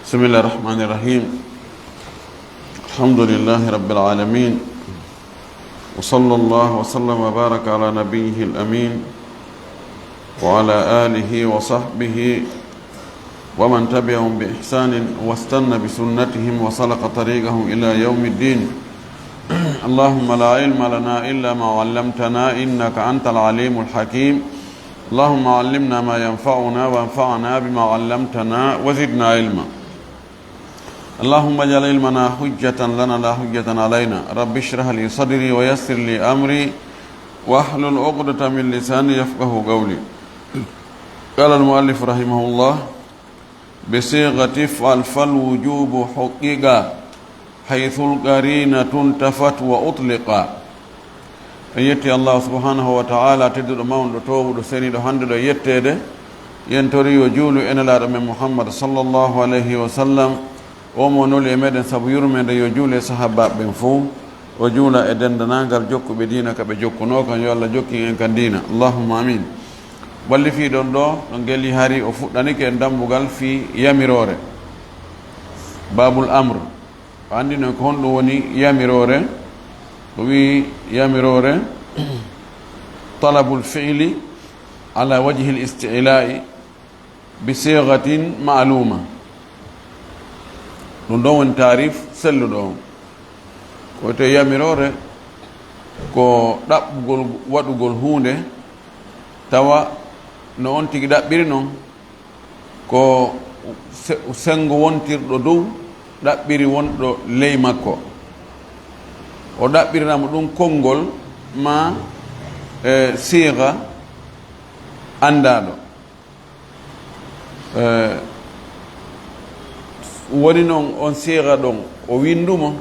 بسم الله الرحمن الرحيم. الحمد لله رب العالمين، وصلى الله وسلم وبارك على نبيه الأمين وعلى آله وصحبه ومن تبعهم بإحسان واستنى بسنتهم وسلك طريقهم إلى يوم الدين. اللهم لا علم لنا إلا ما علمتنا إنك أنت العليم الحكيم. اللهم علمنا ما ينفعنا وانفعنا بما علمتنا وزدنا علما. اللهم اجعل علمنا حجة لنا لا حجة علينا. رب اشرح لي صدري ويسر لي أمري واحلل عقدة من لساني يفقه قولي. قال المؤلف رحمه الله: بصيغة افعل فالوجوب حقيقة حيث القرينة انتفت وأطلقا. يتي الله سبحانه وتعالى تدد ماون دو توبو دو سيني دو هاندو يتede yentori yo juulu enelaɗo men muhammad sallllahu alayhi wa sallam o mo noli e meɗen saabu yurmede yo juule sahabaɓe ɓen fo o juula e dendanagal jokkuɓe dina kaɓe jokkuno kan yo allah jokki en kan dina allahumma amin. walli fi ɗon ɗo ɗo gelli hari o fuɗɗanike e dambugal fi yamirore babul amre. o andino ko honɗum woni yamirore. o wi yamirore talabul fi'li ala wajhi l istilai bi sigatin ma'luma. ɗum ɗon woni tarif selluɗo on. ko te yamirore ko ɗaɓɓugol waɗugol hunde tawa no on tigi ɗaɓɓiri noon ko sengo wontirɗo dow ɗaɓɓiri wonɗo ley makko. o ɗaɓɓirinama ɗum konngol ma siga andaɗo. woni noon on siga ɗon o windumo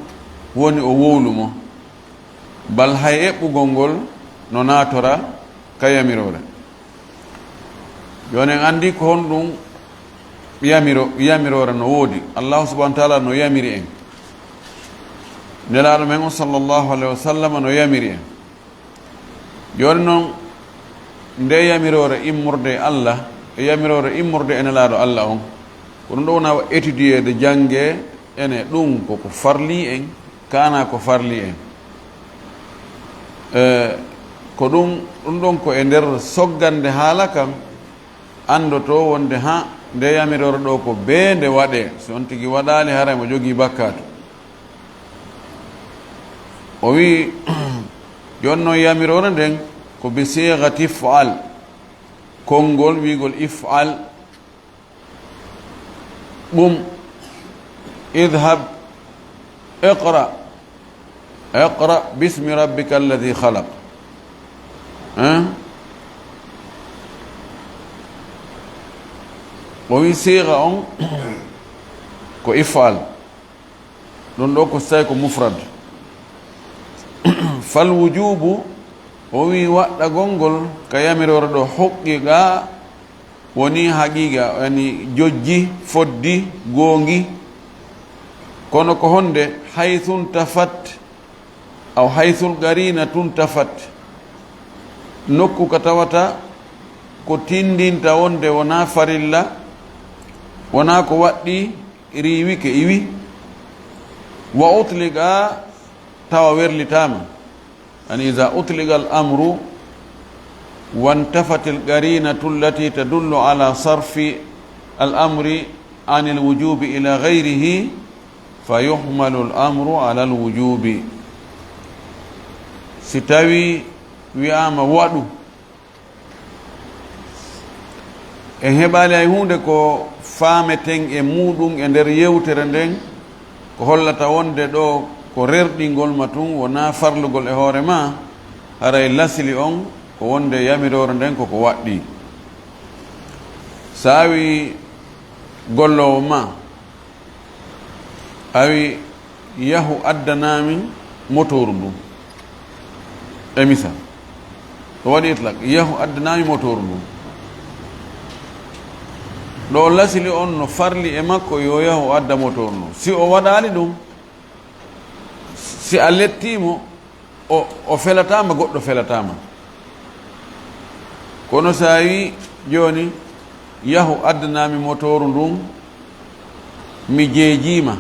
woni o wowlumo bal hay eɓɓugol ngol no natora ka yamirore. joni en andi ko honɗum yamirore no woodi. allahu subahana wa taala no yamiri en, nelaɗo men o sallllahu alayhi wa sallam no yamiri en. joni noon nde yamirore immorde allah e yamirore immorde e nelaɗo allah on ko ɗum ɗo wona étudiede jangge ene ɗum koko farli en kana ko farli en. ko ɗum ɗon ko e nder soggande haala kam andoto wonde ha nde yamirore ɗo ko be nde waɗe. so on tigui waɗali haray mo jogui bakkatu. o wi joni noon yamirore nden ko bi sigati ifal, konngol wigol ifal. ɓum idhab iqra bismi rabbika alladi khalaq. o wi siga on ko ifal. ɗum ɗo ko say ko mufrad. fal wujubu o wi waɗɗagol ngol ka yamirore ɗo hoqqi ga woni haqiqa, yani jojji foddi goongi. kono ko honde haythun tafat aw haythul qarinatun tafat, nokku ka tawata ko tindinta wonde wona farilla, wona ko waɗɗi riwi ke iwi. wa utliqa tawa werlitama, yani iza utliqa al amru wantafat al qarinatu allati tadullu ala sarfi al amri an al wujubi ila ghayrihi fayuhmalu al amru ala al wujubi. si tawi wiyama waɗu e heɓali hay hunde ko fameten e muɗum e nder yewtere nden ko hollata wonde ɗo ko rerɗingol ma tun wona farlugol e hoore ma, haray lasli on ko wonde yamirore nden koko waɗɗi. sa wi gollowo ma awi yahu addanami motoru ndu e misal, to waɗi itlak yahu addanami motoru ndu, ɗo lasli on no farli e makko yo yahu adda motoru ndu. si o waɗali ɗum, si a lettimo o felatama, goɗɗo felatama. kono sa wi joni yahu addanami motoru ndun mi jeejima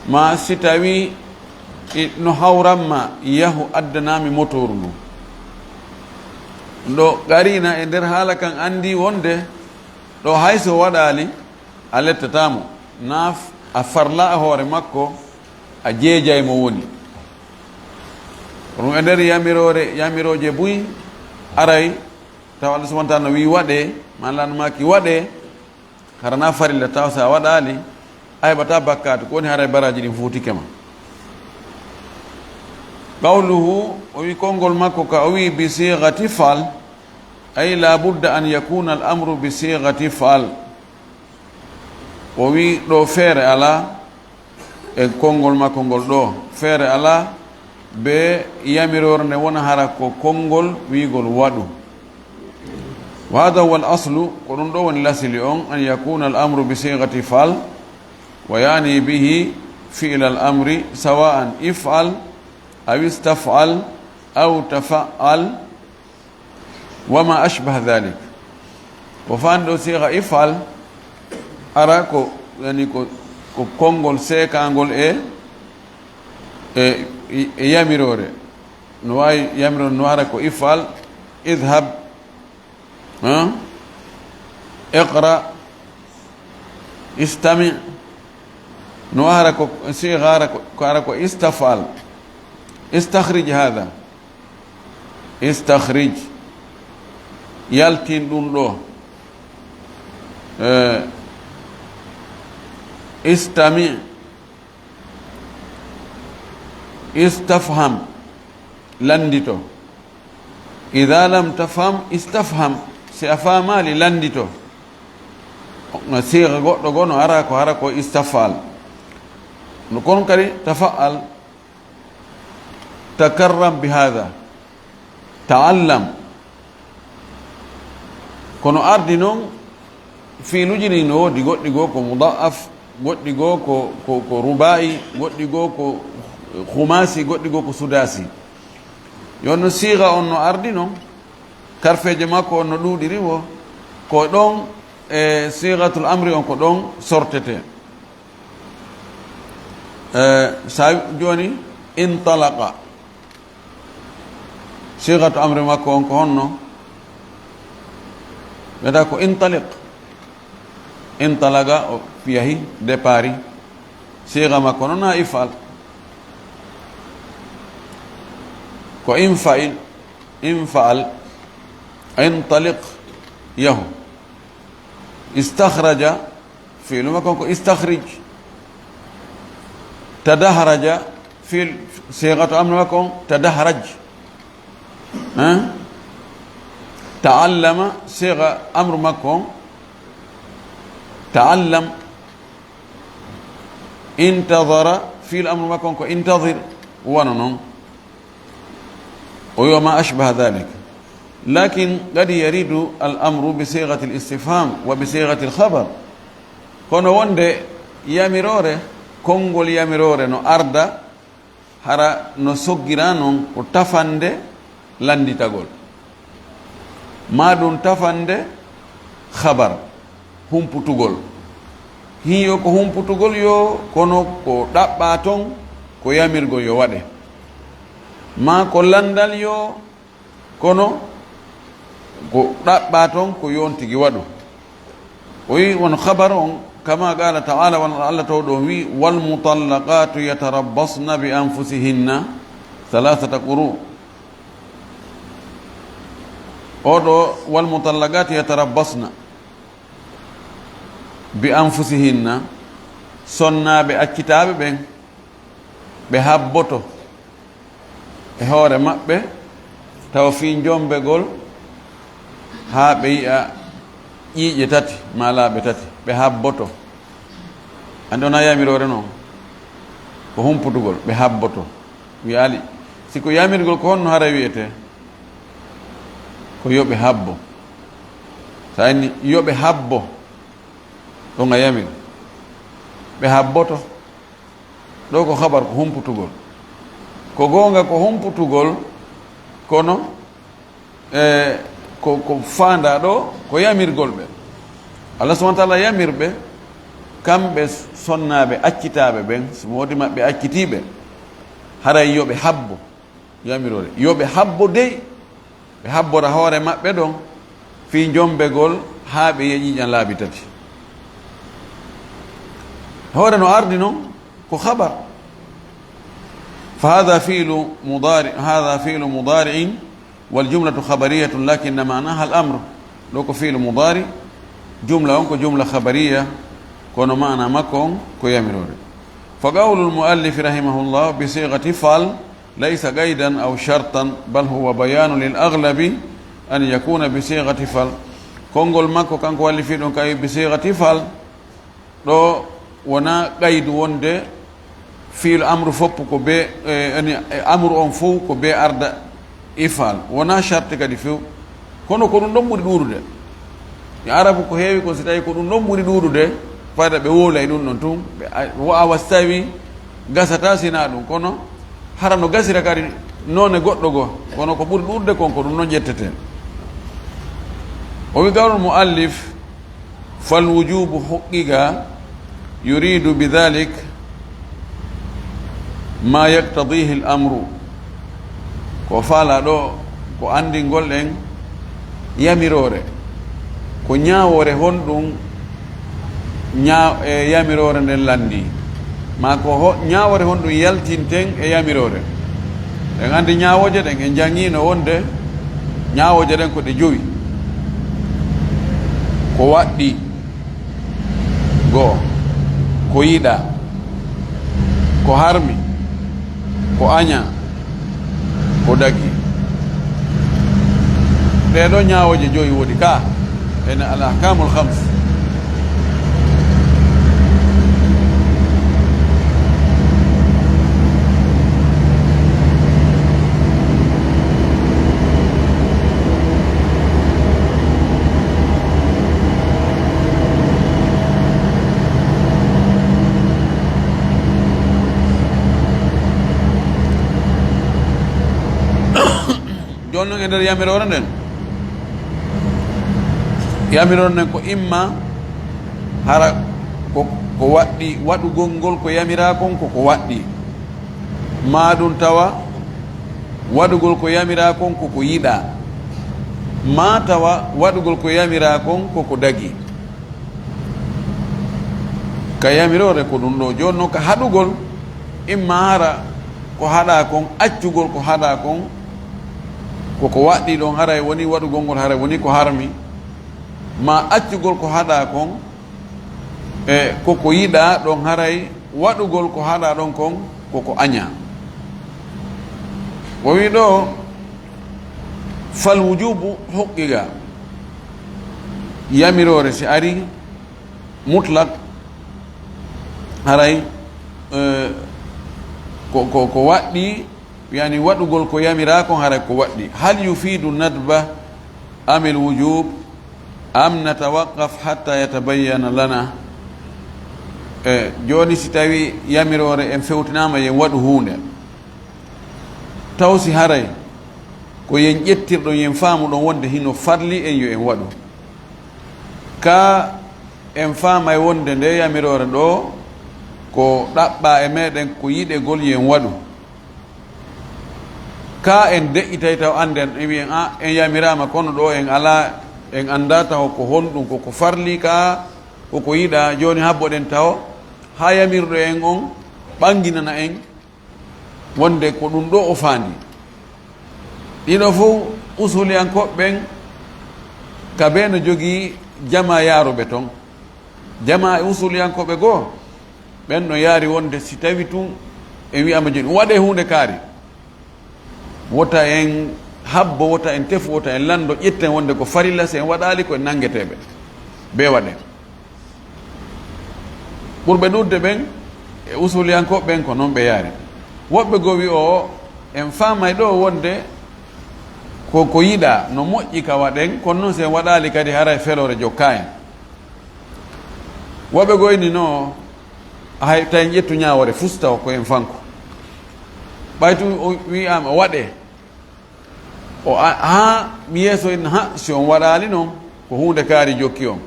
ma si tawi no hawranma yahu addanami motoru ndu ɗo qarina e nder haala kan andi wonde ɗo hayso waɗali a lettatamo na a farla a hoore makko a jeejay mo woni ɗum e nder yamiroje buy aray taw Allah subhanahu wa ta'ala wi waɗe malanmaki waɗe harana farilla taw sa waɗali a heɓata bakkatu ko woni haray baraji ɗin futike ma qawluhu o wi konngol makko ka o wi bi sighati fal ay la budda an yakuna al amru bi sighati fal o wi ɗo feere ala e konngol makko ngol ɗo feere ala be yamirore nde wona hara ko konngol wiigol waɗu wa hada huwa al aslu ko ɗum ɗo woni lasili on an yakuna al amru bi sighati fal wa yani bihi fi'la al amri sawa'an if'al aw istaf'al aw tafa'al wa ma ashbah dhalik wa fando sigha if'al ara ko yani ko konngol seekangol e yamirore no wawi yamirore no ara ko if'al idhab iqra istami no ara ko sigha ara ko istaf'al استخرج هذا استخرج يالتين دون لو استمع استفهم لندتو إذا لم تفهم استفهم سأفهم لندتو نسيغ غو غونو هراكو استفعل نكون كري تفعل تكرم بهذا تعلم كونو أردي نون في لجني نو دي غو كو مضاعف غودي غو كو رباعي غودي غو كو خماسي غودي غو كو سداسي يونو صيغه اون أردي نون كارفeje makko on no ɗuuɗiri wo ko ɗon e sigatul amri on ko ɗon sortete sa joni intalaqa sigatu amri makko on ko honno wiyata ko intaliq intalaga o yahi dépari siga makko noon na ifal ko infa'il infa'al intaliq yahu istakhraja fi'lu makko ko istakhrij tadahraja fi'l sigatu amri makko tadahraj تعلم صيغة أمر مكون تعلم انتظر في الأمر مكون انتظر ونن وما أشبه ذلك لكن قد يريد الأمر بصيغة الاستفهام وبصيغة الخبر كون وند ياميروري كونغول ياميروري نو أردا هرا نو سوغيرانون وتفند landitagol ma ɗum tafande khabar humputugol hiyo ko humputugol yo kono ko ɗaɓɓa ton ko yamirgol yo waɗe ma ko landal yo kono ko ɗaɓɓa ton ko yontigi waɗu o wi won khabar on kama qala taala won allah taw ɗo wi wal mutallaqatu yatarabbasna bi anfusihinna thalathata quru oɗo wal mutallaqati yatarabbasna bi anfusihinna sonnaɓe accitaɓe ɓen ɓe habboto e hoore maɓɓe taw fi jombegol ha ɓe yiya ƴiiƴe tati ma laaɓe tati ɓe habboto andi ona yamirore noon ko humputugol ɓe habboto wi ali siko yamirgol ko honno hara wiyete ko yoɓe habbo sa inni yoɓe habbo ɗon a yamir ɓe habboto ɗo ko habar ko humputugol ko goonga ko humputugol kono ko fanda ɗo ko yamirgol ɓe Allah subhanahu wa ta'ala yamirɓe kamɓe sonnaɓe accitaɓe ɓen so wodi maɓɓe accitiɓe haray yoɓe habbo yamirore yoɓe habbo dey ɓe habbora hoore maɓɓe ɗon fi jombegol haa ɓe yeƴiƴan laabi tati hoore no ardi noon ko habar fa hada fiilu mudari'in wal jumlatu khabariyatun lakinna manaha al amre ɗo ko fiilu mudari jumla on ko jumla khabariya kono mana makko on ko yamirore fa qawlu lmuallifi rahimahullah bi sigati fal laysa qaydan aw shartan bal huwa bayanu lil aglabi an yakuna bi sigati fal konngol makko kanko wallifi ɗon kay bi sigati fal ɗo wona qaydu wonde fiilu amru foppu ko be amru on fof ko be arda ifal wona charte kadi few kono ko ɗum ɗon ɓuri ɗuurude arabu ko heewi ko si tawi ko ɗum ɗon ɓuri ɗuurude fayda ɓe woolay ɗum ɗon tun wawa so tawi gasata sina ɗum kono hara no gasira kadi none goɗɗo goo kono ko ɓuri ɗurde kon ko ɗum ɗon ƴettete o wi gawrul muallif fal wujubu huqqiga yuridu bidalik ma yaktadihi l amru ko faala ɗo ko andingol ɗen yamirore ko ñaawore honɗum yamirore nden landi ma ko ñaawore honɗum yaltinten e yamirore en andi ñaawoje ɗen en jangino wonde ñaawoje ɗen ko ɗe jowi ko waɗɗi goo ko yiɗa ko harmi ko aña ko dagi ɗeɗo ñaawoje joyi woodi ka ene al ahkamul khams joni noon e nder yamirore nden yamirore nden ko imma hara ko waɗɗi waɗugol ngol ko yamira kon koko waɗɗi ma ɗum tawa waɗugol ko yamira kon koko yiɗa ma tawa waɗugol ko yamira kon koko dagi ka yamirore ko ɗum ɗo joni noon ka haɗugol imma hara ko haɗa kon accugol ko haɗa kon koko waɗɗi ɗon haray woni waɗugol ngol haray woni ko harmi ma accugol ko haɗa kon e koko yiɗa ɗon haray waɗugol ko haɗa ɗon kon koko aña o wi ɗo fal wujubu huqqiga yamirore si ari mutlak haray ko waɗɗi yani waɗugol ko yamira kon haray ko waɗɗi hal yufidu nadba am il wujub am natawaqaf hatta yatabayyana lana joni si tawi yamirore en fewtinama yen waɗu hunde taw si haray ko yen ƴettirɗon yen faamu ɗon wonde hino farli en yo en waɗu ka en faamay wonde nde yamirore ɗo ko ɗaɓɓa e meɗen ko yiɗegol yen waɗu ka en deƴƴitay taw anden en wiyen en yamirama kono ɗo en ala en anda taw ko honɗum koko farli ka koko yiɗa joni habboɗen taw ha yamirɗo en on ɓanginana en wonde ko ɗum ɗo o faandi ɗiɗo fof usuliyankoɓɓen ka be no jogii jama yaaruɓe toon jama e usuliyankoɓe goo ɓen no yaari wonde si tawi tun en wiyama joni waɗe hunde kaari wota en habbo wota en tefu wota en lando ƴetten wonde ko farilla se en waɗali ko en nangueteɓe be waɗen ɓurɓe ɗudde ɓen e usuliyankoɓe ɓen ko noon ɓe yaari woɓɓe goo wi o en faamay ɗo wonde ko yiɗa no moƴƴi ka waɗen kono noon se en waɗali kadi haray felore jokka en woɓɓe goyni no hay tawi ƴettu ñawore fusta ko en fanko ɓaytu o wiyama waɗe o ha mi yeeso en ha si on waɗali noon ko hunde kaari jokki on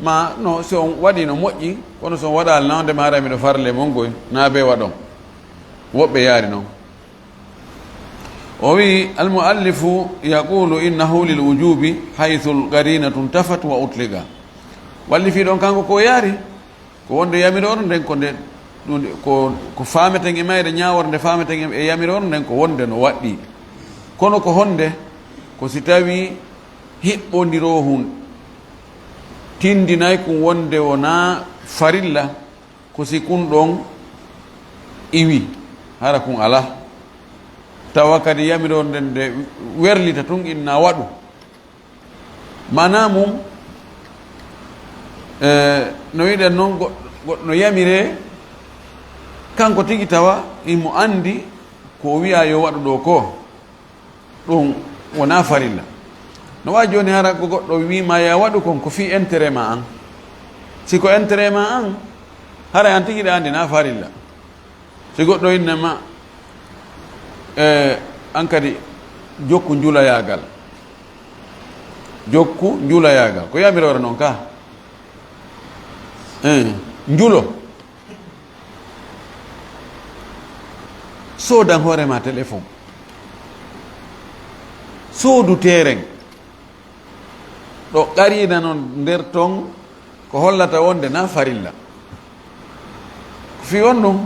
ma no so on waɗi no moƴƴi kono so on waɗal nawde ma hara miɗo farle mon goy na be waɗon woɓɓe yaari noon o wi almuallifu yaqulu innahu lil wujubi haythu lgarinatu ntafat wa utliga walli fi ɗon kanko ko yaari ko wonde yamirore nden ko nde ko fameten e mayre ñaworde nde fameten e yamirore nden ko wonde no waɗɗi kono ko honde ko si tawi hiɓɓodiro hun tindinayi kum wonde wona farilla ko si kun ɗon iwi hara kun ala tawa kadi yamirore nden nde werlita tun inna waɗu mana mum no wiɗen noon goɗɗo yamire kanko tigi tawa imo andi ko wiya yo waɗu ɗo ko ɗum wona farilla no wawi joni hara ko goɗɗo wima ya waɗu kon ko fi intérêt ma an siko intérêt ma an hara an tigi ɗa andi na farilla si goɗɗo innema an kadi jokku juulayagal ko yamirore noon ka njulo soodan hoorema téléphone soodu terrain ɗo qarina noon nder ton ko hollata wonde na farilla ko fi on ɗum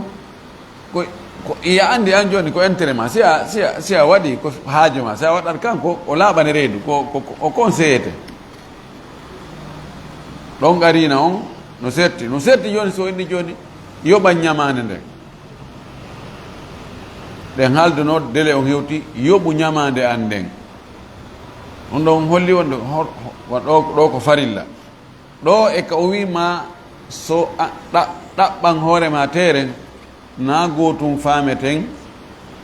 ko iya andi an joni ko intérêt ma si a waɗi ko haajo ma si a waɗat kanko o laaɓane reedu o conseillete ɗon qarina on no setti joni so inni joni yoɓan ñamande nden ɗen haalduno délai on hewti yoɓu ñamande an nden ɗum ɗon holli wonde ɗo ko farilla ɗo e ka o wima so ɗaɓɓan hoorema teren na gotum fameten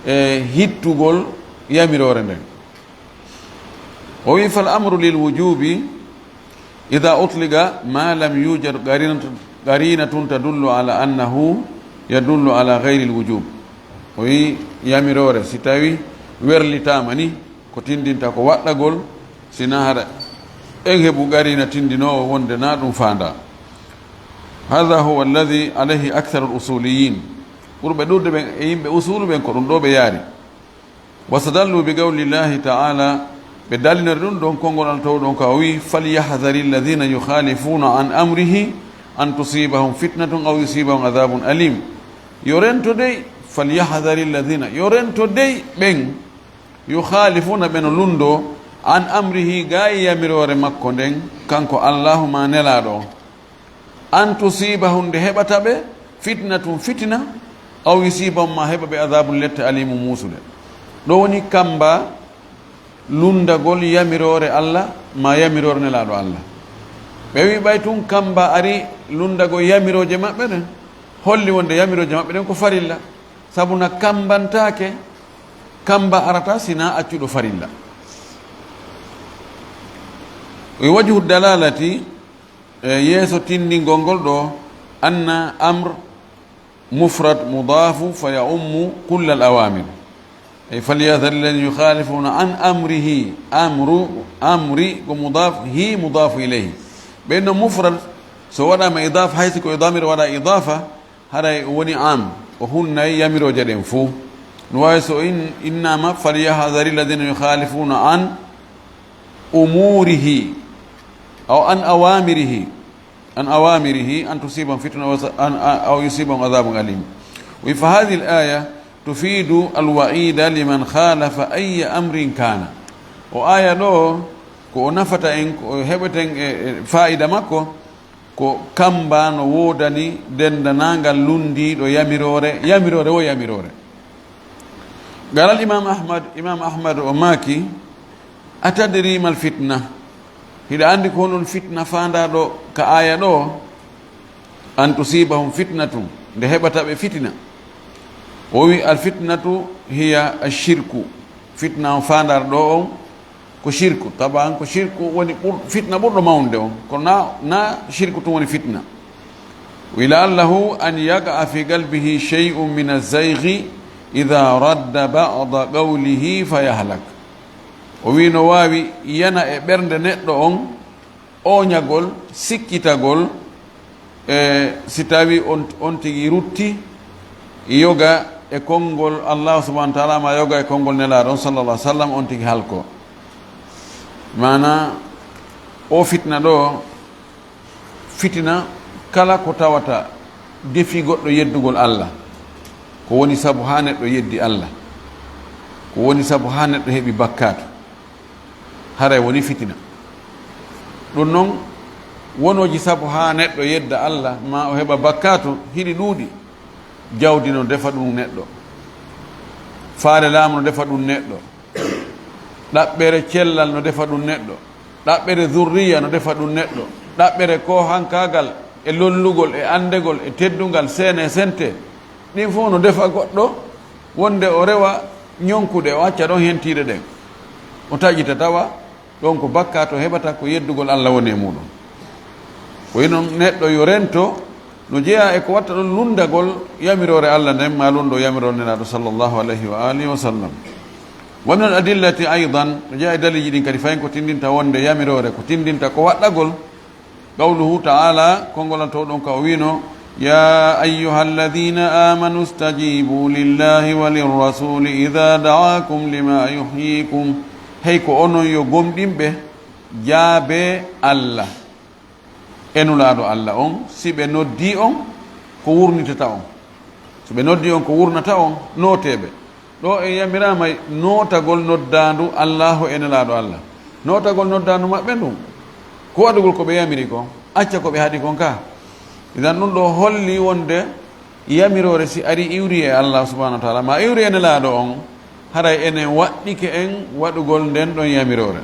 e hittugol yamirore nden o wi fal amru lil wujubi ida utliga ma lam yujad qarinatun tadullu ala annahu yadullu ala gayri l wujub o wi yamirore si tawi werlitama ni ko tindinta ko waɗɗagol sina hara en heɓu qarina tindinowo wonde na ɗum fanda hada huwa alladi alayhi actharu l usuliyin ɓurɓe ɗurde ɓen e yimɓe usulu ɓen ko ɗum ɗo ɓe yaari wasadallu bi qawlillahi taala ɓe dalinori ɗum ɗon konngol al taw ɗon ka o wi falyahdari alladina yukhalifuna an amrihi an tusibahum fitnatun aw yusibahum adabun alim yo rento dey falyahdari alladina yo rento dey ɓen yukhalifuna ɓe no lundo an amrihi ga e yamirore makko nden kanko allahuma nelaɗo an tusibahum nde heɓata ɓe fitnatun fitina aw yusibahum ma heɓa ɓe adabun lette alimu musude ɗo woni kamba lundagol yamirore allah ma yamirore nelaɗo allah ɓe wi ɓay tun kamba ari lundago yamiroje maɓɓe ɗen holli wonde yamiroje maɓɓe ɗen ko farilla sabu na kambantake kamba arata sina accuɗo farilla wajhu dalalati yeeso tindingol ngol ɗo anna amre mufrad mudafu fa ya ummu kulla al awamir ay falyahdhar alladhina yukhalifuna an amrihi amri ko mudaf hi mudafu ilayhi ɓenno mufrad so waɗama idafa haysi ko damir waɗa idafa haray woni am o hunnayi yamiroje ɗen fo no wawi so innama falyahdhari alladhina yukhalifuna an umurihi aw an awamirihi an tusibahum fitna aw yusibahum adhabun alim wa fa hadhihi al-aya tufidu al-wa'ida liman khalafa ay amrin kana o aya ɗo ko o nafata en ko heɓeten fa'ida makko ko kamba no wodani dendanagal lundiɗo yamirore wo yamirore galal imam ahmad o maki atadri mal fitna hiɗa andi ko honon fitna fandaɗo ka aya ɗo an tusibahum fitnatum nde heɓata ɓe fitina o wi al fitnatu hiya ashirku fitna o fandar ɗo on ko shirku taban ko shirku woni fitna ɓurɗo mawde on kono na shirku tum woni fitna wila allahu an yaqa fi qalbihi shay'un min azaygi ida radda ba'da qawlihi fa yahlak o wi no wawi yana e ɓernde neɗɗo on oñagol sikkitagol si tawi on tigi rutti yoga e konngol Allah subhanahu wa ta'ala ma yoga e konngol nelaɗo on sallallah alih w sallam on tigi halko mana o fitna ɗo fitina kala ko tawata defi goɗɗo yeddugol Allah ko woni sabu ha neɗɗo yeddi Allah ko woni sabu ha neɗɗo heɓi bakkatu haray woni fitina ɗum noon wonoji sabu ha neɗɗo yedda Allah ma o heɓa bakkatu hiɗi ɗuuɗi jawdi no defa ɗum neɗɗo faare laamu no defa ɗum neɗɗo ɗaɓɓere cellal no defa ɗum neɗɗo ɗaɓɓere zurriya no defa ɗum neɗɗo ɗaɓɓere ko hankagal e lollugol e andegol e teddungal seene sente ɗin fof no defa goɗɗo wonde o rewa ñonkude o acca ɗon hentiɗe ɗen o taƴita tawa ɗon ko bakka to heɓata ko yeddugol Allah woni e muɗum koyi noon neɗɗo yo rento no jeeya e ko watta ɗon lundagol yamirore Allah nden ma lundo yamirore nenaɗo sallllahu alayhi wa alihi wa sallam wa min al adillati aidan no jeeya e daliji ɗin kadi fayin ko tindinta wonde yamirore ko tindinta ko waɗɗagol qawluhu taala kongolanto ɗon ka o wino ya ayuha alladina amanu stajibu lillahi wa lirrasuli ida daakum lima yuhyikum hey ko onon yo gomɗinɓe jaabe Allah enulaɗo Allah on si ɓe noddi on ko wurnitata on so ɓe noddi on ko wurnata on noteɓe ɗo e yamirama notagol noddandu Allahu enulaɗo Allah notagol noddandu maɓɓe ndum ko waɗugol ko ɓe yamiri ko acca ko ɓe haɗi kon ka idan ɗum ɗo holli wonde yamirore si ari iwri e Allah subhanahu wa taala ma iwri enulaɗo on haray enen waɗɗike en waɗugol nden ɗon yamirore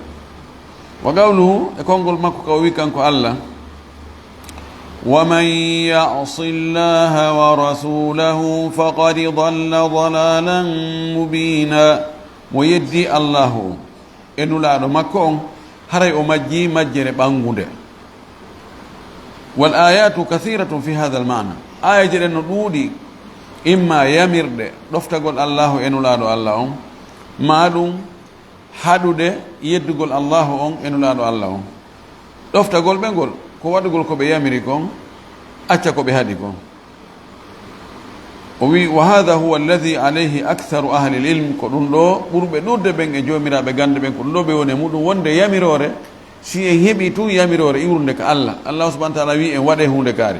wa qawluhu e konngol makko ka o wi kanko Allah ومن يعص الله ورسوله فقد ضل ضلالا مبينا ويدي الله إنه لا مكون هري أمجي مجر بانغود والآيات كثيرة في هذا المعنى آية جل نودي إما يمر دفتقول الله إنه لا الله معلوم حدود يدقول الله إنه لا الله دفتقول بنقول ko waɗugol ko ɓe yamiri kon acca ko ɓe haɗi kon o wi wa hada huwa alladi alayhi aktharu ahli l ilm ko ɗum ɗo ɓurɓe ɗurde ɓen e jomiraɓe gande ɓen ko ɗum ɗo ɓe woni e muɗum wonde yamirore si en heeɓi tun yamirore iwrude ko Allah subahana taala wi en waɗe hunde kaari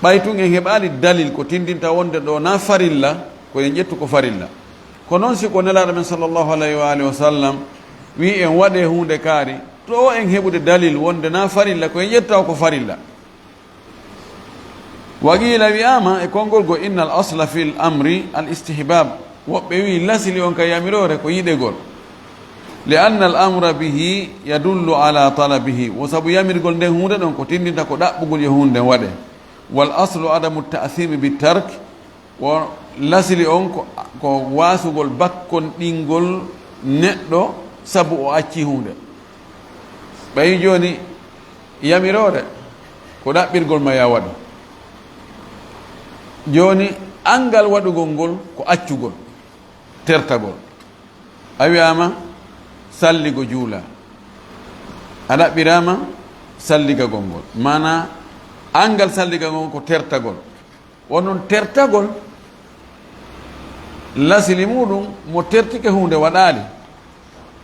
ɓay tun en heɓali dalil ko tindinta wonde ɗo na farilla ko en ƴettu ko farilla ko noon si ko nelaɗo men sallllahu alayhi wa alihi wa sallam wi en waɗe hunde kaari to en heɓude dalil wonde na farilla ko en ƴettaw ko farilla waqila wiyama e konngol go inna al asla fi l amri al istihbab woɓɓe wi lasili on ka yamirore ko yiɗegol li anna al amra bihi yadullu ala talabihi wo saabu yamirgol nden hunde ɗon ko tindinta ko ɗaɓɓugol yo hunde nden waɗe wal aslu adamu ta'thimi bi tark wo lasili on ko wasugol bakkon ɗingol neɗɗo sabu o acci hunde ɓayi joni yamirore ko ɗaɓɓirgol ma ya waɗu joni angal waɗugol ngol ko accugol tertagol a wiyama salligo juula a ɗaɓɓirama salligagol ngol mana angal salligagol ko tertagol wonon tertagol lasili muɗum mo tertike hunde waɗali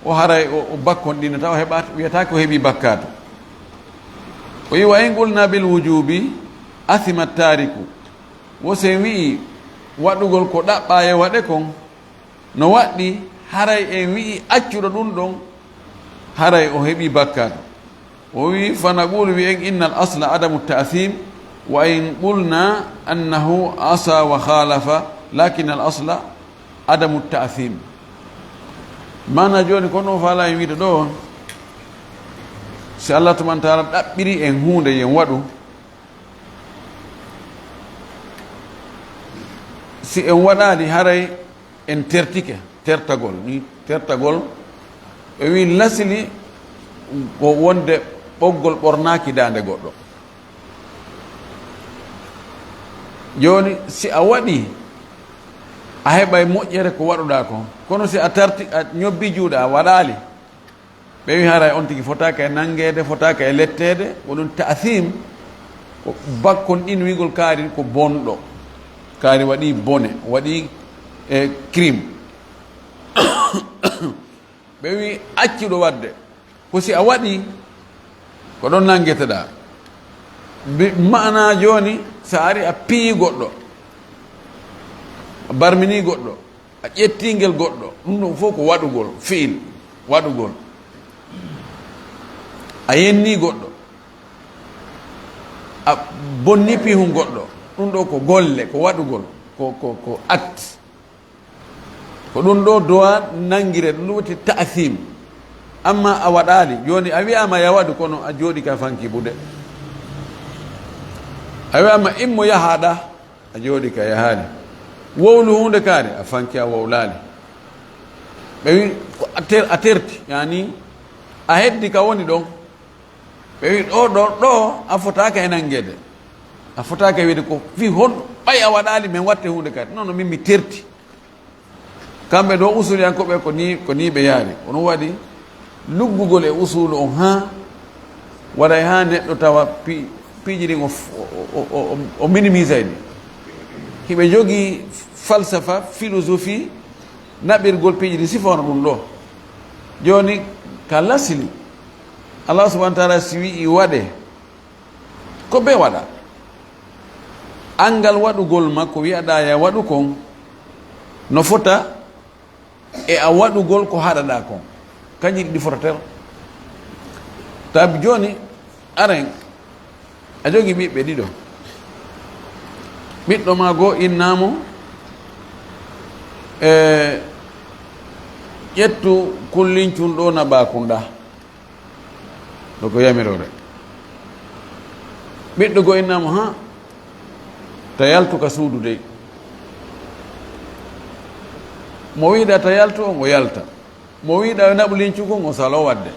o haray o bakkon ɗinna taw heɓata wiyata ko heeɓi bakkatu o wi wa in qulna bil wujubi athima tariku wo sen wi'i waɗugol ko ɗaɓɓa e waɗe kon no waɗɗi haray en wi'i accuɗo ɗum ɗon haray o heeɓi bakkatu o wi fanaqulu wi en inna al asla adamu ta'thim wa in qulna annahu asa wa khalafa lakin al asla adamu ta'thim mana joni ko noon faala en wiide ɗo si Allah tuman taala ɗaɓɓiri en hunde yen waɗu si en waɗali haray en tertike tertagol ni tertagol ɓe wi lasili ko wonde ɓoggol ɓornaki dande goɗɗo joni si a waɗi a heɓay moƴƴere ko waɗuɗa kon kono si a tarti a ñobbi juuɗe a waɗali ɓe wi haray on tigi fotaka e nangede fotaka e lettede woɗum ta'thim ko bakkon ɗin wigol kaari ko bonɗo kaari waɗi bone waɗi e crime ɓe wi acciɗo wadde ko si a waɗi ko ɗon nangueteɗa mana joni sa ari a piyi goɗɗo a barmini goɗɗo a ƴettingel goɗɗo ɗum ɗum fof ko waɗugol fiil waɗugol a yenni goɗɗo a bonni pihu goɗɗo ɗum ɗo ko golle ko waɗugol ko acte ko ɗum ɗo dowa nangire ɗum woni ta'thim amma a waɗali joni a wiyama ya waɗu kono a jooɗi ka fanki buɗe a wiyama immo yahaɗa a jooɗi ka yahani wowlu hunde kaari a fanki a wowlali ɓe wi a terti yani a heddi ka woni ɗon ɓe wi ɗo a fotaka e nangede a fotaka wiide ko fi hon ɓay a waɗali min watte hunde kaari non min mi terti kamɓe ɗo usuliyankoɓe ko ni ɓe yaari ono waɗi luggugol e usulu on ha waɗay ha neɗɗo tawa piiji ɗin o minimise ɗi hiɓe jogii falsafa philosophie naɓirgol piiji ɗi sifono ɗum ɗo joni ka lasili Allah subhanahu wa taala si wi waɗe ko ɓe waɗa angal waɗugol makko wiyaɗa ya waɗu kon no fota e a waɗugol ko haɗaɗa kon kañƴi ɗi fotatel tabi joni aren a jogi ɓiɓɓe ɗiɗo ɓiɗɗo ma goo innamo e ƴettu kullincun ɗo na ɓakunɗa ɗo ko yamirore ɓiɗɗo goo innamo ha ta yaltu ka suudu dey mo wiɗa ta yaltu on o yalta mo wiɗa naɓulincukon o salo wadde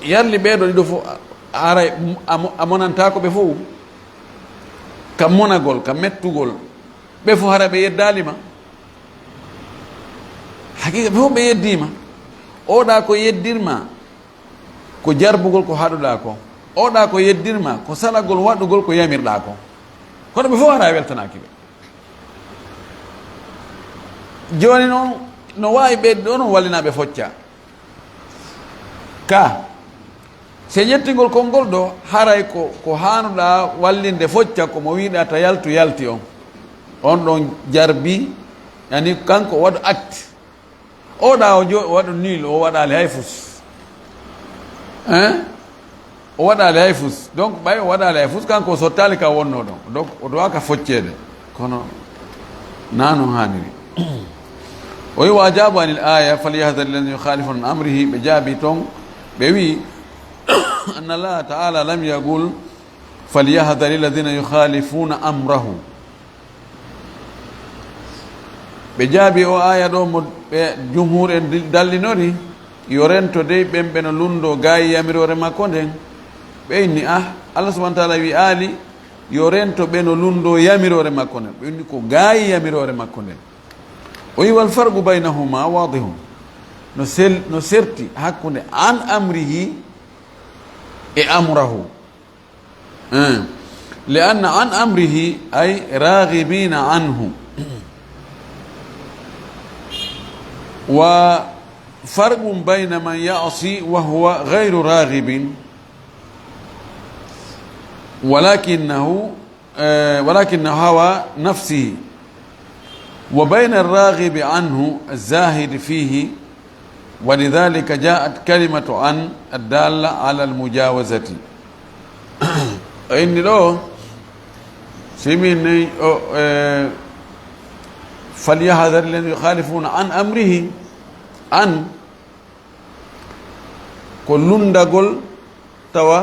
yarli ɓeeɗo ɗiɗo fof aray a monantako ɓe fof kam monagol kam mettugol ɓe fof hara ɓe yeddalima hakika ɓe fof ɓe yeddima oɗa ko yeddirma ko jarbugol ko haɗuɗa ko oɗa ko yeddirma ko salagol waɗugol ko yamirɗa ko kono ɓe fof hara weltanaki ɓe joni noon no wawi ɓedde ɗo no wallinaɓe focca ka se ƴettigol konngol ɗo haray ko hanuɗa wallinde focca komo wiɗa ta yaltu yalti on ɗon jarbi yani kanko waɗu acte oɗa o waɗu nul o waɗali hay fus o waɗali hay fus donc ɓay o waɗali hay fus kanko o sottali ka wonno ɗon donc o dowaka foccede kono nanon haniri o wi wa jabu anil aya falyahdari alladina yukhalifuna an amrihi ɓe jaabi toon ɓe wi anna allaha taala lam yaqul falyahdari alladina yukhalifuna amrahu ɓe jaabi o aya ɗo mo ɓe jumhur en dallinori yo rento dey ɓen ɓe no lundo gayi yamirore makko nden ɓe inni allah subahana taala wi aali yo rento ɓe no lundo yamirore makko nden ɓe inni ko gayi yamirore makko nden o wi wal farqu baynahuma wadihum no serti hakkude an amrihi e amrahu li anna an amrihi ay raghibina anhu wa farqun bayna man ya'si wa huwa ghayru raghibin ولكنه هوى نفسه وبين الراغب عنه الزاهد فيه ولذلك جاءت كلمة عن الدالة على المجاوزة إن له سمين فليحذر الذين يخالفون عن أمره عن كلن دقل توا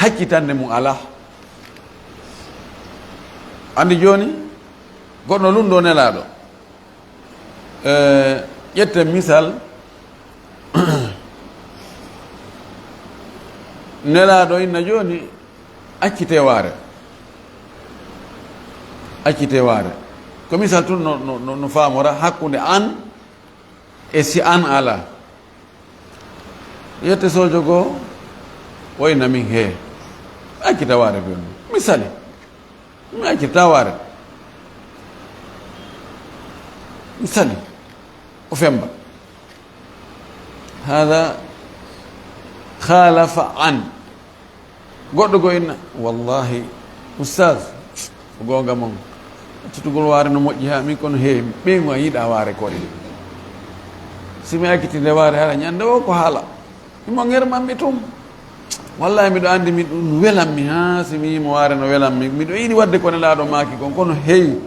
haccitande mum ala andi joni goɗɗo lundo nelaɗo ƴette misal nelaɗo inna joni accite waare ko misal tun no famora hakkude an e si an ala yette sojo goo woynamin he akkita waare ɓe on misali mi akkita waare misali o femba hada khalafa an goɗɗo go inna wallahi oustaz o gonga mon accitugol waare no moƴƴi ha min kono heewi ɓeymo a yiiɗa waare koɗe simi akkitinde waare hara ñande o ko haala imo germanmi tum wallahi miɗo andi mi ɗum welanmi ha simi yimo waare no welanmi miɗo yiɗi wadde kone laaɗo maaki kon kono heewi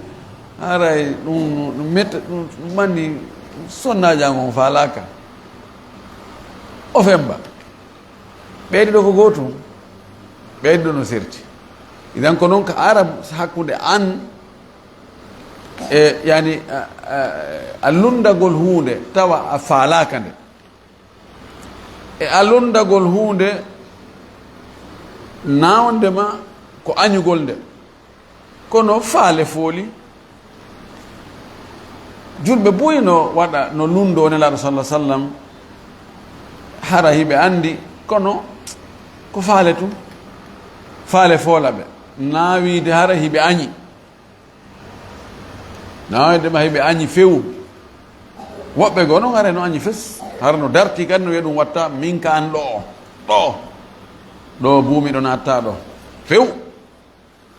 haray ɗum metta ɗum manni sonnajango falaka o femba ɓeydi ɗo ko gootum ɓeydi ɗo no serti idan ko noon ko arab hakkude an e yani a lundagol hunde tawa a falaka nde e a lundagol hunde nawdema ko añugol nde kono faale fooli julɓe boyi no waɗa no lundo nelaɗo sallah sallam hara hiɓe andi kono ko faale tum faale foolaɓe naawide hara hiɓe añi naawidema hiɓe añi fewu woɓɓe goo noon hara no añi fes hara no darti kadi no wiya ɗum watta min ka an ɗo buumi ɗo natta ɗo few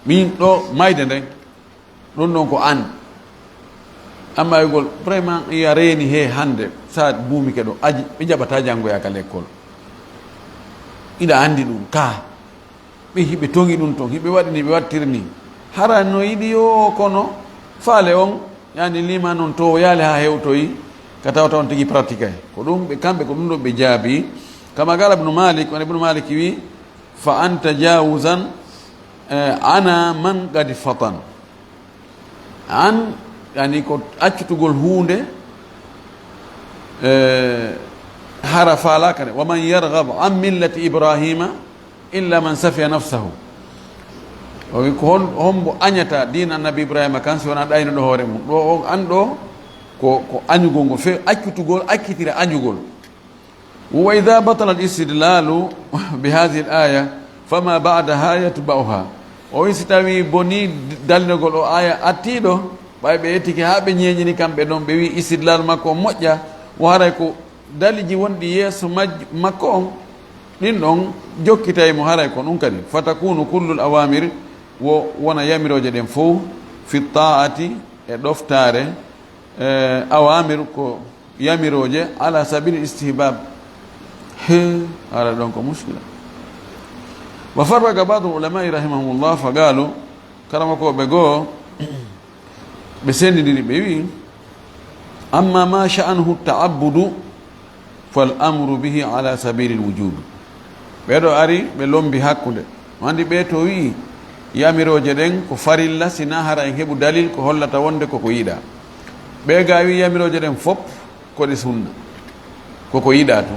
min ɗo mayde nden ɗum ɗon ko an amma yugol vraiment iya reeni he hande sa buumi ke ɗo aji ɓe jaɓata janngoyaka l'école iɗa andi ɗum ka ɓe hiɓe toŋi ɗum toon hiɓe waɗini ɓe wattirni hara no yiɗi yo kono faale on yani lima noon to yaale ha hewtoyi ka tawata on tigi pratique ay ko ɗum ɓe kamɓe ko ɗum ɗo ɓe jaabi kama gala ibnu malik wona ibnu malik wi fa anta jawusan ana man gadi fatan an yani ko accutugol hunde hara falaka de wa man yarghab an millati ibrahima illa man safiya nafsahu o wi ko hombo añata dina annabi ibrahima kan si wona ɗayno ɗo hoore mum ɗo an ɗo ko añugol ngol fewi accutugol akkitira añugol wa ida batala al istidlalu bi hadihi l aya fama badaha yatba'uha o wi si tawi boni dalnogol o aya attiɗo ɓay ɓe yettiki ha ɓe ñeñini kamɓe ɗon ɓe wi istidlal makko o moƴƴa o haray ko daliji wonɗi yeeso makko on ɗin ɗon jokkitaymo haray ko ɗum kadi fatakunu kullul awamir wona yamiroje ɗen fof fi taati e ɗoftare awamir ko yamiroje ala sabili istihbab he ala ɗon ko muskila wa farraga badu ulamai rahimahumullah fa galu karama ko ɓe goo ɓe sendidiri ɓe wi amma ma sha'anuhu ta'abbudu fal amru bihi ala sabili lwujubi ɓeɗo ari ɓe lombi hakkude andi ɓe to wi yamiroje ɗen ko farilla sina hara en heɓu dalil ko hollata wonde koko yiɗa ɓe ga wi yamiroje ɗen fop koɗe sunna koko yiɗa to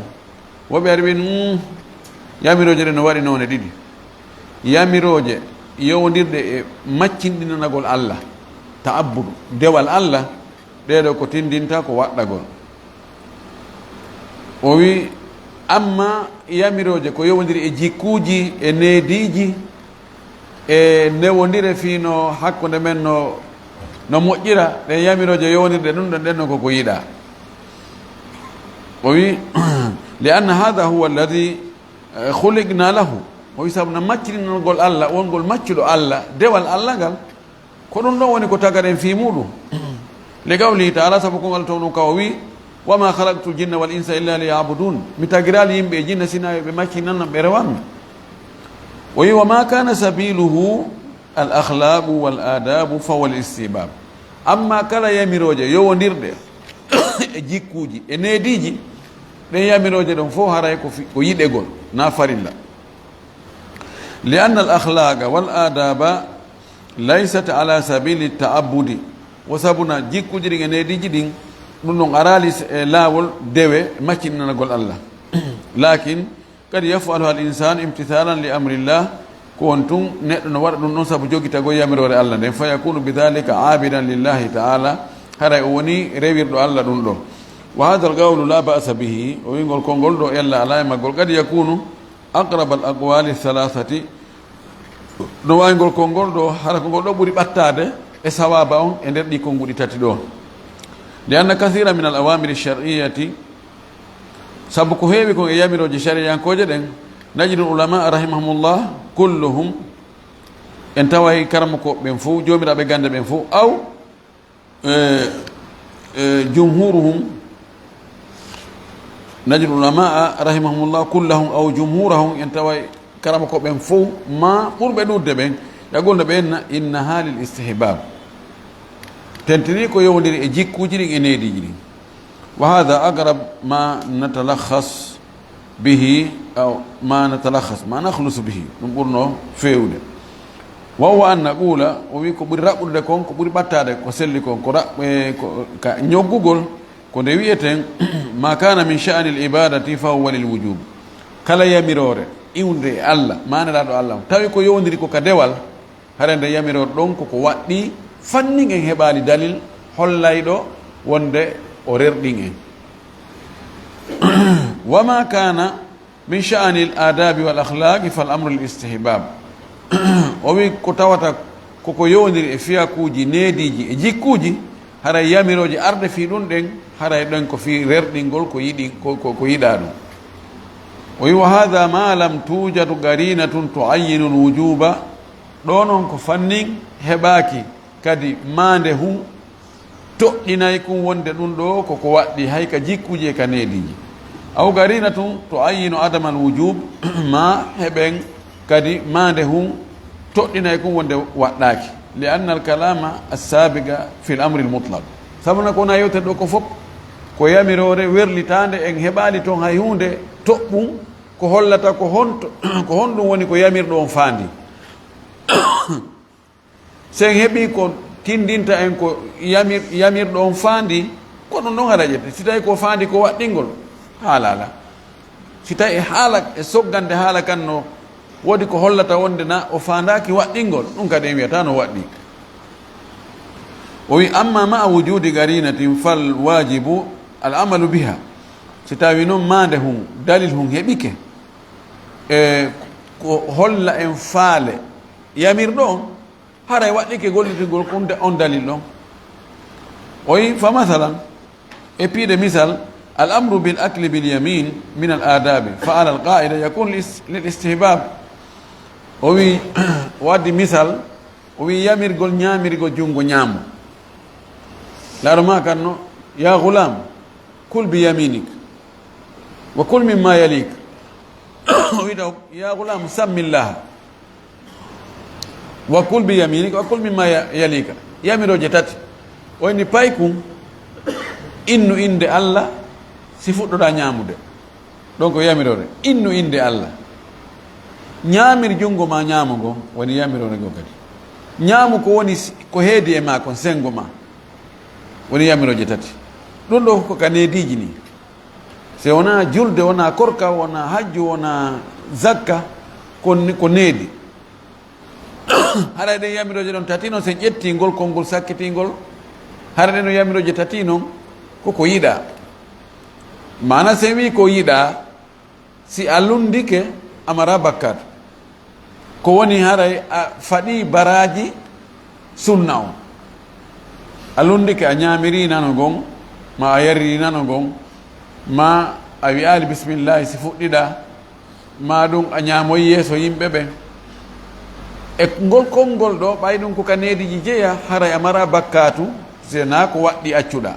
woɓe ari ɓe yamiroje ɗen no waɗi none ɗiɗi yamiroje yowdirɗe e maccinɗinanagol allah ta'abbudu dewal allah ɗeɗo ko tindinta ko waɗɗagol o wi amma yamiroje ko yowdiri e jikkuji e neediji e newodire fino hakkude men no moƴƴira ɗe yamiroje yowdirɗe ɗum ɗon ɗenno koko yiɗa o wi li anna hada huwa alladi khuliqna lahu o wi sabu no maccininogol allah wongol maccuɗo allah dewal allah ngal ko ɗum ɗon woni ko tagaɗen fi muɗum li qawlihi taala sabu kongal to ɗum kawo wi wama halaqtu ljinna wal insa illa liyabudun mi tagirali yimɓe e jinna sina ɓe maccinanno ɓe rewanmi o wi wama kana sabiluhu al akhlaqu wal adabu fawa l istibab amma kala yamiroje yowodirɗe e jikkuji e neediji ɗen yamiroje ɗon fof haray ko yiɗegol na farilla li anna al akhlaqa wal adaba laysat ala sabili ta'abbudi wo sabuna jikkuji ɗin e neediji ɗin ɗum ɗon arali e laawol dewe maccininanagol allah lakin kadi yafalu al insan imtithalan li amrillah ko won tun neɗɗo no waɗa ɗum ɗon sabu jogitago yamirore allah nden fa yakunu bidhalika abidan lillahi taala haray o woni rewirɗo allah ɗum ɗo وهذا القول لا بأس به ويقول كونغول دو إلا لا يقول قد يكون أقرب الأقوال الثلاثة دو يقول كونغول دو هذا كونغول دو بري باتade سوابا ender دي كونغول تاتي لأن كثيرا من الأوامر الشرعية سبق هيبي كون يامر الشرعية كوجدن نجد العلماء رحمهم الله كلهم انتوى كرمكو بنفو جومر بغاند بنفو أو جمهورهم نجد العلماء رحمهم الله كلهم أو جمهورهم انتوى كرمكو بنفو ما قرب دود بين يقول بأن إنها للاستحباب تنتريكو يوندري اجيك كوجري انيدي جري وهذا اقرب ما نتلخص به او ما نتلخص ما نخلص به نقولنا فيود وهو ان نقول ويكو برابود كون كو بري باتade ko selli kon ko ka nyogugol ko de wieten ma kana min sha'ni al-ibadati fa huwa lil-wujub kala yamirore iwde Allah manala do Allah tawi ko yowndiri ko ka dewal harande yamirore don ko waddi fanning en heɓali dalil hollayɗo wonde o rerɗin en wama kana min sha'ani l adabi wal akhlaqi fal amru l istihbab o wi ko tawata koko yowdiri e fiyakuji neediji e jikkuji haray yamiroje arde fi ɗum ɗen haray ɗon ko fi rerɗingol ko yiɗi ko yiɗa ɗum o wi wa hada ma lam tujadu garinatun tuayyinu l wujuba ɗo noon ko fanning heɓaki kadi mande hu toɗɗinay kum wonde ɗum ɗo koko waɗɗi hay ka jikkuje ka neediji aw garina tun to ayino adamal wujub ma heɓen kadi mande hu toɗɗinay kum wonde waɗɗaki li anna al kalama assabiga fi l amri l mutlaq sabuna kona yewte ɗo ko fof ko yamirore werlitande en heɓali toon hay hunde toɓɓum ko hollata ko honɗum woni ko yamirɗo on faandi sen heɓi ko tindinta en ko yamirɗo on faandi ko ɗum ɗon haɗa ƴette si tawi ko faandi ko waɗɗingol haalala si tawi e haala e soggande haala kan no woodi ko hollata wonde na o faandaki waɗɗingol ɗum kadi en wiyata no waɗɗi o wi amma ma wujudi garinatin fal wajibu al amalu biha si tawi noon mande hum dalil hum heɓike e ko holla en faale yamirɗo on haray waɗɗike gollitigol kunde on dalil ɗon o wi fa mathalan e piide misal al amru bil akli bil yamin min al adabi fa ala al qaida yakun lil istihbab o wi waddi misal o wi yamirgol ñamirgol jungo ñaamo laaro ma kan no ya gulam kul bi yaminik wa kul mimma yalik o wi taw ya gulam sammillah wa kul bi yaminik wa kul mimma yalika yamiroje tati o ni pay kum innu inde Allah si fuɗɗoɗa ñamude donc yamirore innu inde Allah ñamir jungo ma ñamu ngo woni yamirore ngo kadi ñaamu ko woni ko heedi e ma kon sengo ma woni yamiroje tati ɗum ɗo ko ka neediji ni se wona julde wona korka wona hajju wona zakka ko needi haɗa ɗen yamiroje ɗon tati noon sen ƴettingol konngol sakkitingol haɗa ɗen no yamiroje tati noon koko yiɗa mana sen wi ko yiɗa si a lundike amara bakkatu ko woni haray a faɗi baraji sunna o a lundike a ñamiri nano gon ma a yariri nano gon ma a wiyali bisimillahi si fuɗɗiɗa ma ɗum a ñamoyi yeeso yimɓe ɓen e ngol konngol ɗo ɓay ɗum ko ka neediji jeeya haray amara bakkatu sena ko waɗɗi accuɗa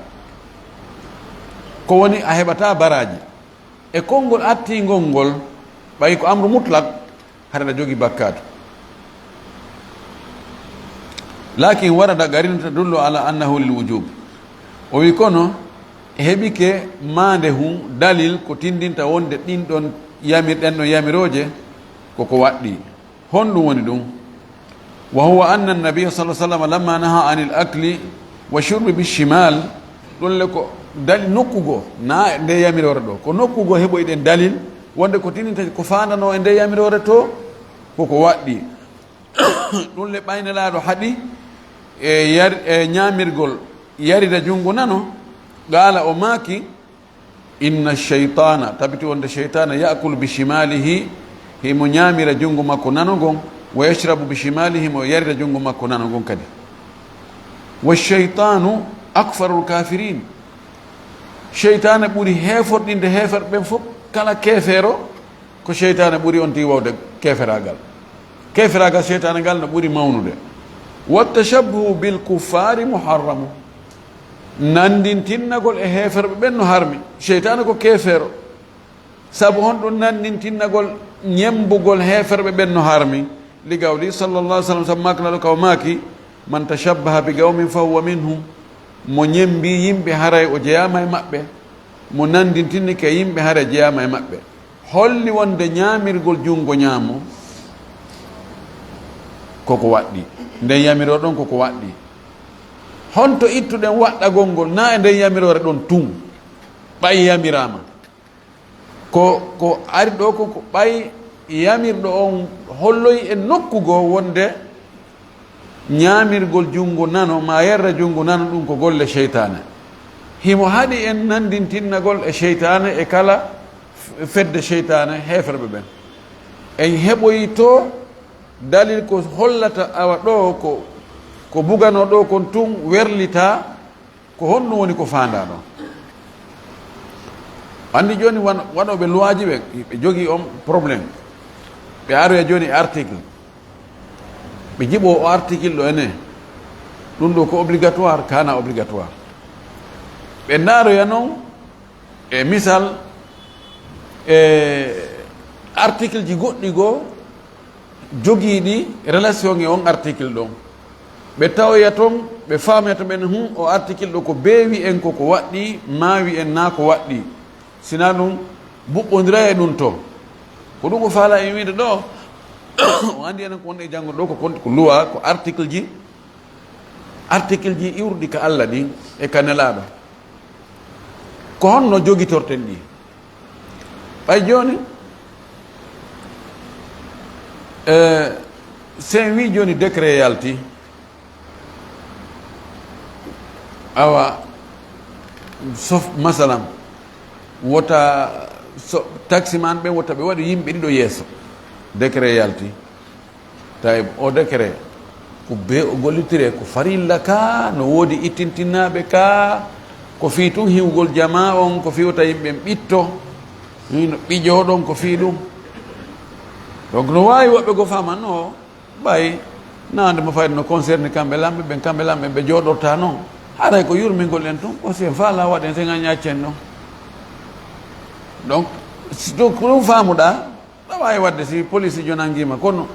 ko woni a heɓata baraji e konngol attingol ngol ɓay ko amru mutlak haɗaɗa jogi bakkatu lakin warada garinata dullo ala annahu lil wujub o wi kono heɓike mande hum dalil ko tindinta wonde ɗin ɗon yamirɗen ɗon yamiroje koko waɗɗi honɗum woni ɗum wa huwa anna annabia sallah sallam lamma naha anil akli wa shurbi bishimal ɗolle ko dali nokkugo na nde yamirore ɗo ko nokkugo heɓoyɗen dalil wonde ko tindinta ko fandano e nde yamirore to koko waɗɗi ɗum le ɓaynelaɗo haɗi e ñamirgol yarida jungo nano gaala o maaki inna shaytana tabiti wonde shaytana yakulu bishimalihi himo ñamira jungo makko nano gon wa yashrabu bishimalihi mo yarira jungo makko nano gon kadi wa shaytanu akfarul kafirin shaytana ɓuri heforɗinde heferɓe ɓen fof kala kefeero ko shaytana ɓuri on ti wawde keferagal shaytana ngal no ɓuri mawnude wattashabbuhu bil kuffari muharramu nandintinnagol e heferɓe ɓen no harmi shaytana ko kefeero saabu honɗum nandintinnagol ñembugol heferɓe ɓen no harmi li gawli sallallah alih sallam sabu maknaɗo kaw maaki man tashabbaha bi gawmin fa huwa minhum mo ñembi yimɓe haray o jeyama e maɓɓe mo nandintinni ke yimɓe haray jeyama e maɓɓe holli wonde ñamirgol jungo ñaamo koko waɗɗi nden yamiro ɗon koko waɗɗi honto ittuɗen waɗɗagol ngol na e nden yamirore ɗon tun ɓay yamirama ko ari ɗo ko ɓay yamirɗo on holloyi e nokkugo wonde ñamirgol jungo nano ma yerra jungo nano ɗum ko golle sheytane himo haɗi en nandintinnagol e sheytane e kala fedde sheytane heferɓe ɓen en heɓoyi to dalil ko hollata awa ɗo ko bugano ɗo kon tun werlita ko honɗum woni ko fanda ɗon andi joni waɗoɓe luwaji ɓe jogui on probléme ɓe aroya joni article ɓe jiɓo o article ɗo ene ɗum ɗo ko obligatoire kana obligatoire ɓe daroya noon e misal article ji goɗɗi goo jogiiɗi relation e on article ɗon ɓe tawoya toon ɓe famata ɓen o article ɗo ko beewi en koko waɗɗi maawi en na ko waɗɗi sina ɗum buɓɓodira e ɗum to ko ɗum ko faala e wiide ɗo o andi enen ko wonɗe janngo ɗo ko luwa ko article ji iwruɗi ka Allah ɗi e ka nelaɗo ko honno jogitorten ɗi ɓay joni sen wi joni décret yalti awa sof masalan wota taximan ɓe wota ɓe waɗi yimɓe ɗiɗo yeeso décret yalti tawi o décret ko be o gollitire ko farilla ka no woodi ittintinnaɓe ka ko fi tun hiwgol jama on ko fiwta yimɓe ɓitto no ɓiƴoɗon ko fi ɗum donc no wawi woɓɓe go famanno ɓay nande mo fayde no concerne kamɓe lamɓe ɓe jooɗorta noon haray ko yurmingol en tun o sen faala waɗen sen a ñaccen ɗon donc ko ɗum famuɗa ɗa wawi wadde si police jonanguima kono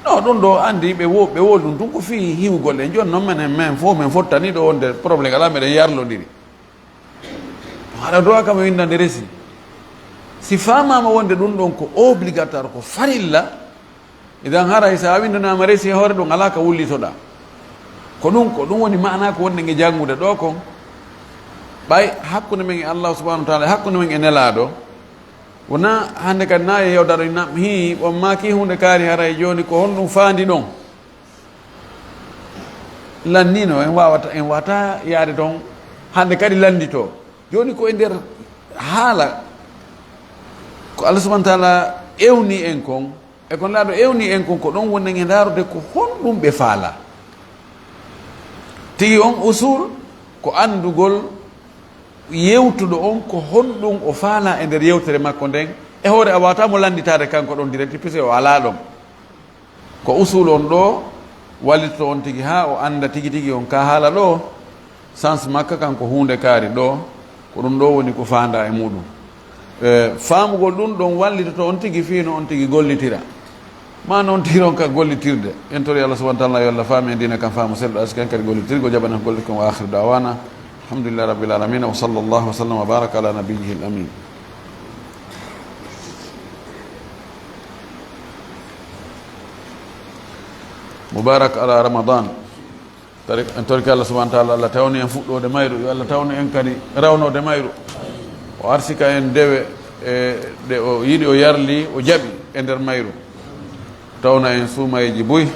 no ɗum ɗo andi ɓe woodi ɗum tun ko fi hiwgol en joni noon men fof min fottani ɗo wonde probléme ala meɗen yarlodiri haɗa droit kam windande resi si famama wonde ɗum ɗon ko obligatoire ko farilla idan haray sa windunama resi hoore ɗum ala ka wullitoɗa ko ɗum woni mana ko wonde e janngude ɗo kon ɓay hakkude men e Allah subahanahu wa taala hakkude men e nelaɗo wona hande kadi na e yewdaɗo nam on maki hunde kaari haray joni ko honɗum faandi ɗon lannino en wawata yaade toon hande kadi landito joni ko e nder haala ko Allah subahanahu wa taala ewni en kon e kon laaɗo ewni en kon ko ɗon wonne e daarude ko honɗum ɓe faala tigi on usul ko andugol yewtuɗo on ko honɗum o faala e nder yewtere makko nden e hoore a wawatamo landitade kanko ɗon direct puisque o ala ɗon ko usul on ɗo wallito on tigi ha o anda tigi on ka haala ɗo sens makka kanko hunde kaari ɗo ko ɗum ɗo woni ko fanda e muɗum faamugol ɗum ɗon wallitoto on tigi fiino on tigi gollitira ma noon tiron ka gollitirde en tori Allah subahanahu wa taala yo Allah faami en dina kam faamu selɗo asken kadi gollitirgo jaɓanen gollit kon wa akhiru dawana alhamdulillahi rabbil alamin wa sallallahu wa sallam wa baraka ala nabiyyihi al amin mubarak ala ramadan en torki Allah subahanahu wa taala Allah tawni en fuɗɗode mayru yo Allah tawni en kadi rawnode mayru o arsika en dewe ɗe o yiɗi o yarli o jaɓi e nder mayru tawna en suumayeji boyi